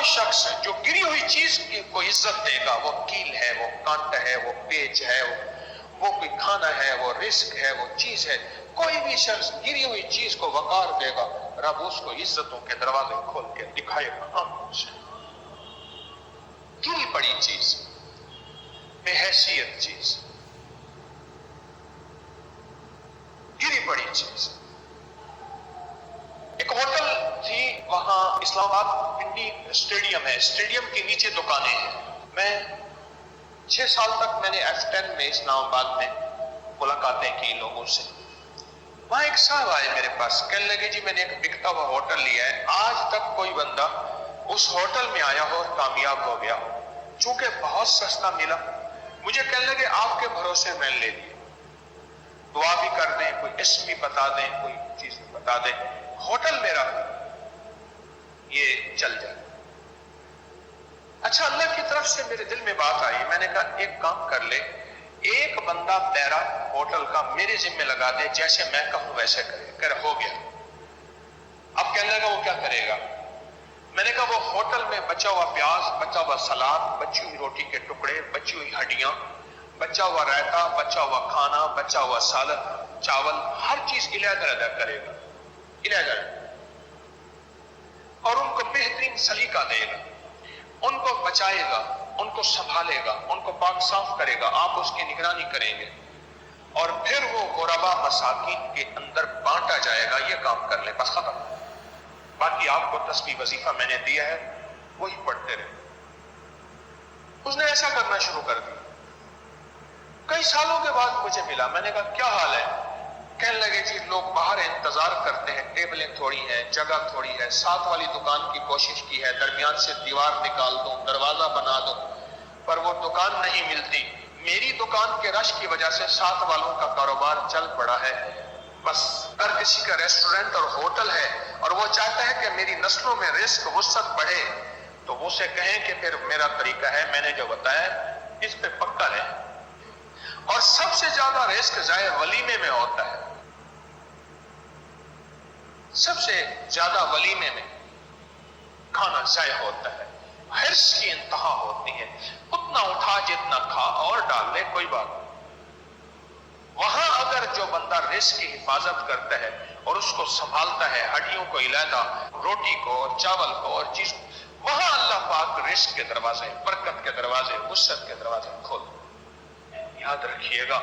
شخص جو گری ہوئی چیز کو عزت دے گا، وہ کیل ہے، وہ کانٹا ہے، وہ پیچ ہے، وہ کوئی کھانا ہے، وہ رزق ہے، وہ چیز ہے، کوئی بھی شخص گری ہوئی چیز کو وقار دے گا، رب اس کو عزتوں کے دروازے کھول کے دکھائے گا۔ گری پڑی چیز، بے حیثیت چیز، گری پڑی چیز۔ ایک ہوٹل تھی وہاں اسلام آباد، پنڈی اسٹیڈیم ہے، اسٹیڈیم کے نیچے دکانیں ہیں۔ میں 6 سال تک میں نے F10 میں اسلام آباد میں ملاقاتیں کی لوگوں سے۔ وہاں ایک صاحب آئے میرے پاس، کہنے لگے جی میں نے ایک بکتا ہوا ہوٹل لیا ہے، آج تک کوئی بندہ اس ہوٹل میں آیا ہو اور کامیاب ہو گیا ہو، چونکہ بہت سستا ملا۔ مجھے کہنے لگے آپ کے بھروسے میں لے لیے، دعا بھی کر دیں، کوئی اسم بھی بتا دیں، کوئی چیز بھی بتا دیں، ہوٹل میرا یہ چل جائے۔ اچھا، اللہ کی طرف سے میرے دل میں بات آئی، میں نے کہا ایک کام کر لے، ایک بندہ پیرا ہوٹل کا میرے ذمہ لگا دے، جیسے میں کہوں ویسے کرے، کر ہو گیا۔ اب کہنے لگا وہ کیا کرے گا؟ میں نے کہا وہ ہوٹل میں بچا ہوا پیاز، بچا ہوا سلاد، بچی ہوئی روٹی کے ٹکڑے، بچی ہوئی ہڈیاں، بچا ہوا رائتا، بچا ہوا کھانا، بچا ہوا سالن، چاول، ہر چیز علیحدہ کرے گا، علیحدہ، اور ان کو بہترین سلیقہ دے گا، ان کو بچائے گا، ان کو سنبھالے گا، ان کو پاک صاف کرے گا، آپ اس کی نگرانی کریں گے، اور پھر وہ غربا مساکین کے اندر بانٹا جائے گا۔ یہ کام کر لے، بس ختم، باقی آپ کو تسبیح وظیفہ میں نے دیا ہے وہی پڑھتے رہے۔ اس نے ایسا کرنا شروع کر دیا۔ کئی سالوں کے بعد مجھے ملا، میں نے کہا کیا حال ہے؟ کہنے لگے جی لوگ باہر انتظار کرتے ہیں، ٹیبلیں تھوڑی ہیں، جگہ تھوڑی ہے، ساتھ والی دکان کی کوشش کی ہے، درمیان سے دیوار نکال دوں، دروازہ بنا دوں، پر وہ دکان نہیں ملتی۔ میری دکان کے رش کی وجہ سے ساتھ والوں کا کاروبار چل پڑا ہے۔ بس اگر کسی کا ریسٹورنٹ اور ہوٹل ہے اور وہ چاہتا ہے کہ میری نسلوں میں رزق وسعت بڑھے، تو وہ اسے کہیں کہ پھر میرا طریقہ ہے، میں نے جو بتایا اس پہ پکا رہے۔ اور سب سے زیادہ رزق ضائع ولیمے میں ہوتا ہے، سب سے زیادہ ولیمے میں کھانا ضائع ہوتا ہے، حرص کی انتہا ہوتی ہے، اتنا اٹھا جتنا کھا اور ڈال لے کوئی بات نہیں۔ وہاں اگر جو بندہ رزق کی حفاظت کرتا ہے اور اس کو سنبھالتا ہے، ہڈیوں کو علیحدہ، روٹی کو اور چاول کو اور چیز کو، وہاں اللہ پاک رزق کے دروازے، برکت کے دروازے، وسعت کے دروازے کھول۔ یاد رکھیے گا،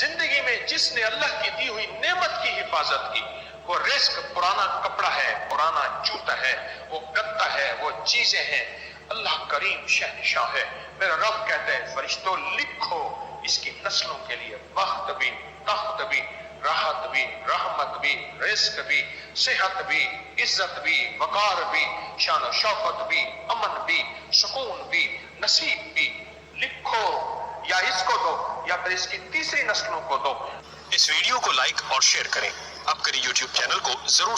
زندگی میں جس نے اللہ کی دی ہوئی نعمت کی حفاظت کی، وہ رزق پرانا کپڑا ہے، پرانا جوتا ہے، وہ گدا ہے، وہ چیزیں ہیں، اللہ کریم شہنشاہ ہے۔ میرا رب کہتا ہے فرشتوں لکھو اس کی نسلوں کے لیے بخت بھی، تخت بھی، راحت بھی، رحمت بھی، رزق بھی، صحت بھی، عزت بھی، وقار بھی، شان و شوکت بھی، امن بھی، سکون بھی، نصیب بھی۔ لکھو، یا اس کو دو یا پھر اس کی تیسری نسلوں کو دو۔ اس ویڈیو کو لائک اور شیئر کریں۔ اب کریں یوٹیوب چینل کو ضرور